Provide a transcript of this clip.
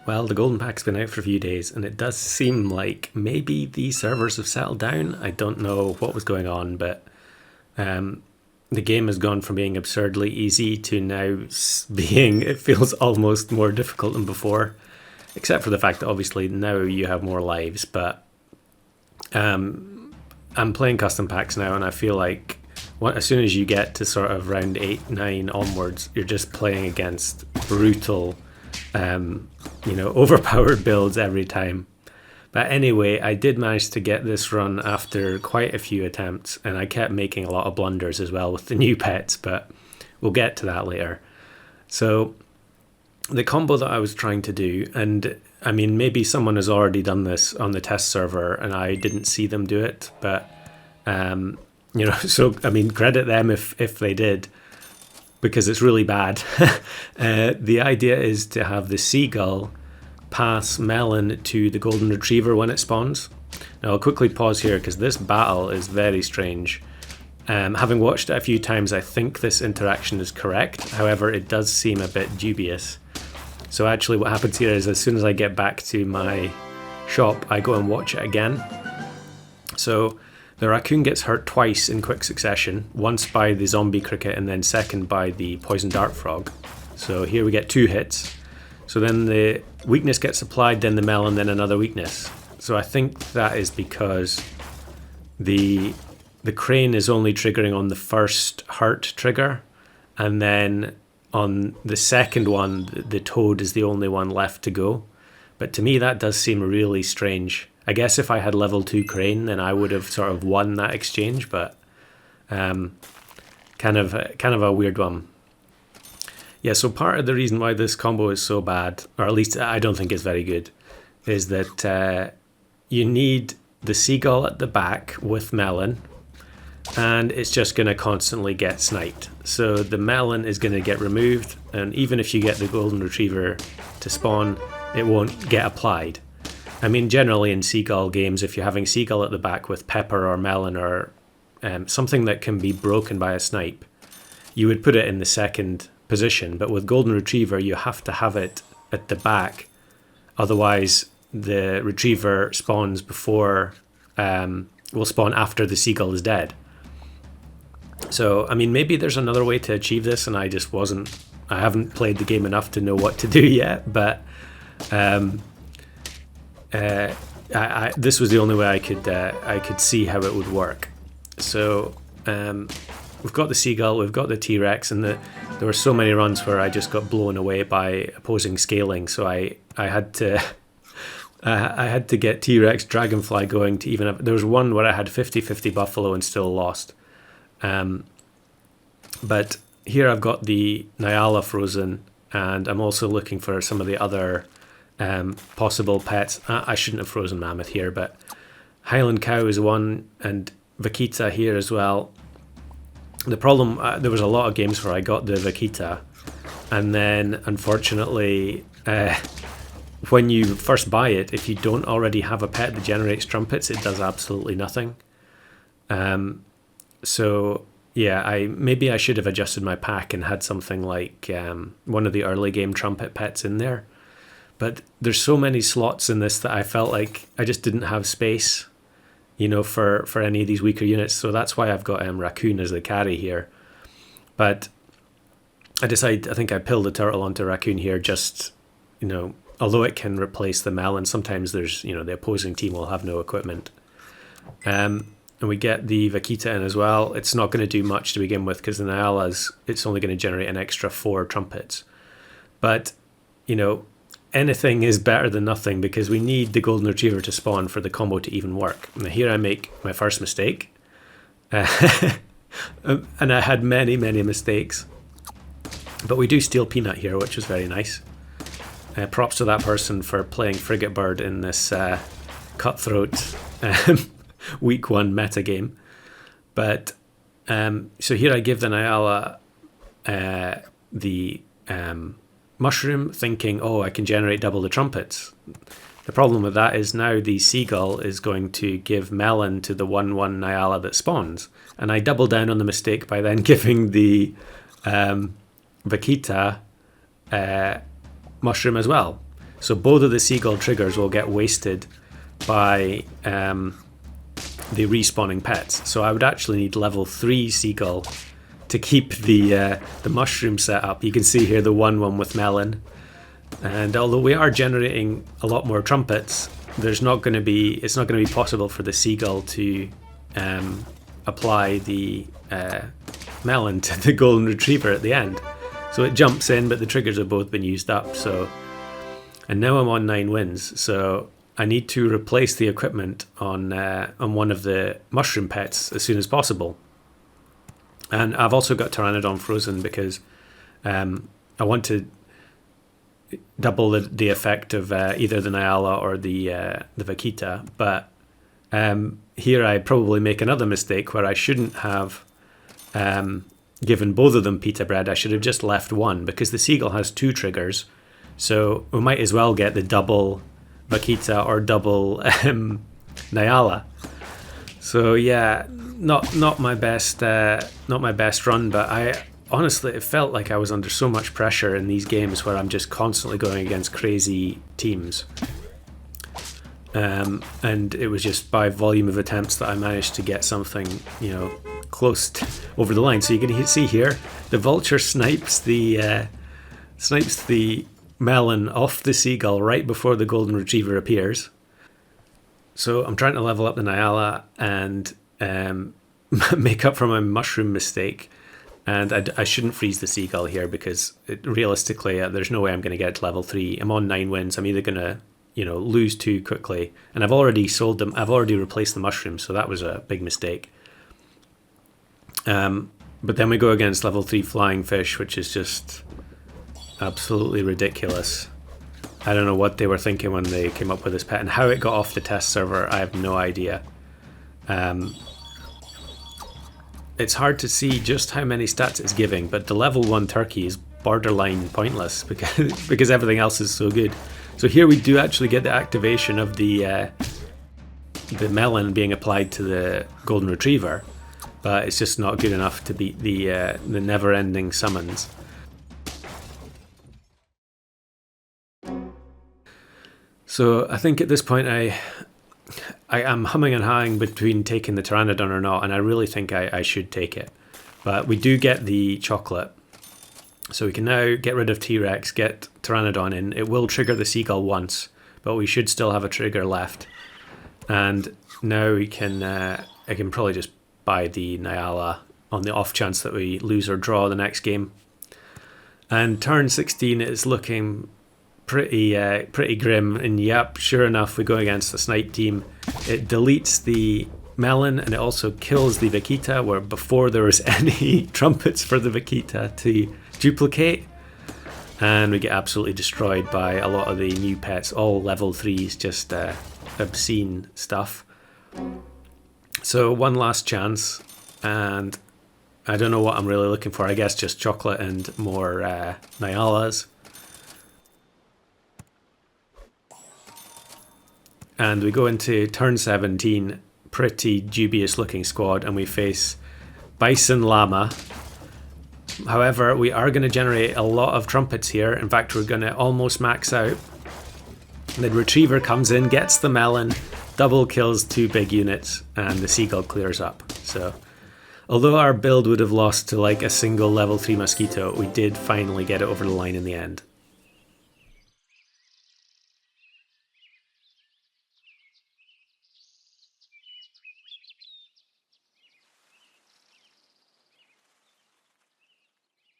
Well, the Golden Pack's been out for a few days, and it does seem like maybe the servers have settled down. I don't know what was going on, but the game has gone from being absurdly easy to now being, it feels almost more difficult than before, except for the fact that obviously now you have more lives. But I'm playing custom packs now, and I feel like as soon as you get to sort of round 8, 9 onwards, you're just playing against brutal, overpowered builds every time. But anyway, I did manage to get this run after quite a few attempts, and I kept making a lot of blunders as well with the new pets, but we'll get to that later. So the combo that I was trying to do, and I mean, maybe someone has already done this on the test server and I didn't see them do it, but so I mean, credit them if they did, because it's really bad. The idea is to have the seagull pass Melon to the golden retriever when it spawns. Now I'll quickly pause here because this battle is very strange. Having watched it a few times, I think this interaction is correct. However, it does seem a bit dubious. So actually what happens here is as soon as I get back to my shop, I go and watch it again. So the raccoon gets hurt twice in quick succession, once by the zombie cricket and then second by the poison dart frog. So here we get 2 hits. So then the weakness gets applied, then the melon, then another weakness. So I think that is because the crane is only triggering on the first hurt trigger, and then on the second one, the toad is the only one left to go. But to me, that does seem really strange. I guess if I had level 2 crane, then I would have sort of won that exchange, but kind of a weird one. Yeah, so part of the reason why this combo is so bad, or at least I don't think it's very good, is that you need the seagull at the back with melon, and it's just going to constantly get sniped. So the melon is going to get removed, and even if you get the golden retriever to spawn, it won't get applied. I mean, generally in seagull games, if you're having seagull at the back with pepper or melon or something that can be broken by a snipe, you would put it in the second position. But with golden retriever, you have to have it at the back. Otherwise, the retriever spawns will spawn after the seagull is dead. So, I mean, maybe there's another way to achieve this, and I haven't played the game enough to know what to do yet, but this was the only way I could see how it would work. So we've got the seagull, we've got the T-Rex, and there were so many runs where I just got blown away by opposing scaling. So I had to get T-Rex Dragonfly going to even have. There was one where I had 50-50 Buffalo and still lost. But here I've got the Nyala frozen, and I'm also looking for some of the other possible pets. I shouldn't have frozen Mammoth here, but Highland Cow is one, and Vaquita here as well. The problem, there was a lot of games where I got the Vaquita, and then unfortunately, when you first buy it, if you don't already have a pet that generates trumpets, it does absolutely nothing. So yeah, maybe I should have adjusted my pack and had something like one of the early game trumpet pets in there. But there's so many slots in this that I felt like I just didn't have space, for any of these weaker units. So that's why I've got Raccoon as the carry here. But I think I pilled the turtle onto Raccoon here just, although it can replace the Melon, sometimes there's, the opposing team will have no equipment. And we get the Vaquita in as well. It's not going to do much to begin with because the Nyala's, it's only going to generate an extra 4 trumpets. But, anything is better than nothing because we need the golden retriever to spawn for the combo to even work. Now here I make my first mistake. And I had many, many mistakes. But we do steal Peanut here, which is very nice. Props to that person for playing Frigate Bird in this cutthroat week 1 meta game. But so here I give the Nyala the mushroom, thinking, I can generate double the trumpets. The problem with that is now the seagull is going to give melon to the 1/1 Nyala that spawns, and I double down on the mistake by then giving the Vaquita mushroom as well. So both of the seagull triggers will get wasted by the respawning pets. So I would actually need level 3 seagull to keep the mushroom set up. You can see here the one with Melon. And although we are generating a lot more trumpets, it's not going to be possible for the seagull to apply the melon to the golden retriever at the end. So it jumps in, but the triggers have both been used up. And now I'm on 9 wins. So I need to replace the equipment on one of the mushroom pets as soon as possible. And I've also got Pteranodon frozen because I want to double the effect of either the Nyala or the Vaquita. But here I probably make another mistake where I shouldn't have given both of them pita bread. I should have just left one because the seagull has 2 triggers. So we might as well get the double Vaquita or double Nyala. So yeah, not my best run, but I honestly, it felt like I was under so much pressure in these games where I'm just constantly going against crazy teams. And it was just by volume of attempts that I managed to get something, close over the line. So you can see here, the vulture snipes the melon off the seagull right before the golden retriever appears. So I'm trying to level up the Nyala and make up for my mushroom mistake. And I shouldn't freeze the seagull here because realistically, there's no way I'm going to get to level 3. I'm on 9 wins. I'm either going to, lose 2 quickly. And I've already sold them. I've already replaced the mushrooms, so that was a big mistake. But then we go against level 3 flying fish, which is just absolutely ridiculous. I don't know what they were thinking when they came up with this pet, and how it got off the test server, I have no idea. It's hard to see just how many stats it's giving, but the level 1 turkey is borderline pointless because everything else is so good. So here we do actually get the activation of the melon being applied to the golden retriever, but it's just not good enough to beat the never-ending summons. So I think at this point I am humming and hawing between taking the Pteranodon or not, and I really think I should take it. But we do get the chocolate. So we can now get rid of T-Rex, get Pteranodon in. It will trigger the seagull once, but we should still have a trigger left. And now we can I can probably just buy the Nyala on the off chance that we lose or draw the next game. And turn 16 is looking pretty grim, and yep, sure enough, we go against the snipe team. It deletes the melon and it also kills the Vaquita, where before there was any trumpets for the Vaquita to duplicate, and we get absolutely destroyed by a lot of the new pets, all level 3s, just obscene stuff. So one last chance, and I don't know what I'm really looking for. I guess just chocolate and more Nyalas. And we go into turn 17, pretty dubious looking squad, and we face Bison Llama. However, we are going to generate a lot of trumpets here. In fact, we're going to almost max out. The retriever comes in, gets the melon, double kills 2 big units, and the seagull clears up. So, although our build would have lost to like a single level 3 mosquito, we did finally get it over the line in the end.